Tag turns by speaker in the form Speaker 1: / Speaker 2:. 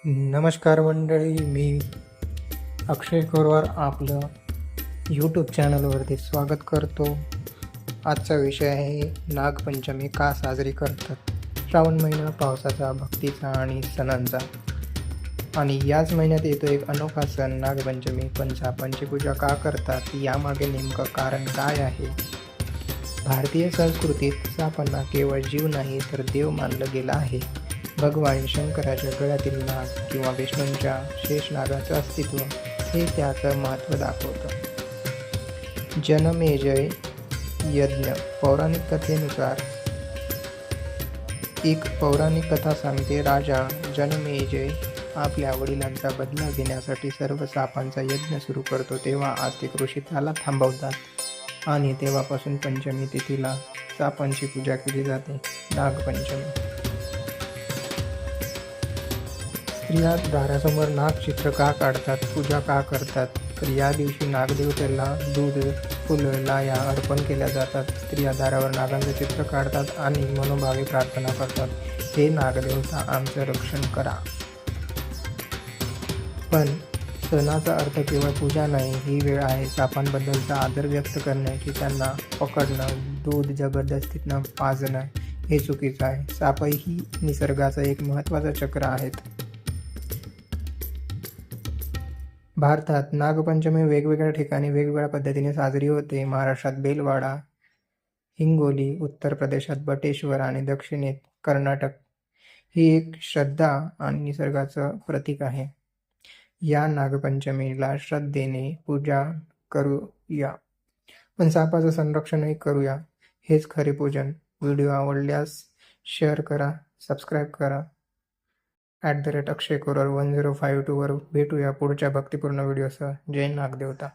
Speaker 1: नमस्कार मंडळी, मी अक्षय कोरवार आपलं यूट्यूब चॅनलवरती स्वागत करतो. आजचा विषय आहे नागपंचमी का साजरी करतात. श्रावण महिना पावसाचा, भक्तीचा आणि सणांचा, आणि याच महिन्यात येतो एक अनोखा सण नागपंचमी. पण सापांची पूजा का करतात, यामागे नेमकं कारण काय आहे? भारतीय संस्कृतीत सापांना केवळ जीव नाही तर देव मानलं गेलं आहे. भगवान शंकराच्या गळ्यातील नाग किंवा विष्णूंच्या शेषनागाचं अस्तित्व हे त्याचं महत्त्व दाखवतं. जनमेजय यज्ञ. पौराणिक कथेनुसार एक पौराणिक कथा सांगते, राजा जनमेजय आपल्या वडिलांचा बदला घेण्यासाठी सर्व सापांचा यज्ञ सुरू करतो. तेव्हा आस्तिक ऋषी त्याला थांबवतात आणि तेव्हापासून पंचमी तिथीला सापांची पूजा केली जाते. नागपंचमी. स्त्रिया दारासमोर नागचित्र का काढतात, पूजा का करतात? तर या दिवशी नागदेवतेला दूध, फुलं, लाया अर्पण केल्या जातात. स्त्रिया दारावर नागांचं चित्र काढतात आणि मनोभावे प्रार्थना करतात, हे नागदेवता आमचं रक्षण करा. पण सणाचा अर्थ केवळ पूजा नाही, ही वेळ आहे सापांबद्दलचा आदर व्यक्त करण्याची. त्यांना पकडणं, दूध जबरदस्तीनं पाजणं हे चुकीचं आहे. सापही निसर्गाचं एक महत्त्वाचं चक्र आहेत. भारतात नागपंचमी वेगवेगळ्या ठिकाणी वेगवेगळ्या पद्धतीने साजरी होते. महाराष्ट्रात बेलवाडा, हिंगोली, उत्तर प्रदेशात बटेश्वर आणि दक्षिणेत कर्नाटक ही एक श्रद्धा आणि निसर्गाचं प्रतीक आहे. या नागपंचमीला श्रद्धेने पूजा करूया, पण सापाचं संरक्षणही करूया. हेच खरे पूजन. व्हिडिओ आवडल्यास शेअर करा, सबस्क्राईब करा. @अक्षय कोरवार 1052 वर भेटूया पुढच्या भक्तिपूर्ण व्हिडिओसह. जय नागदेवता.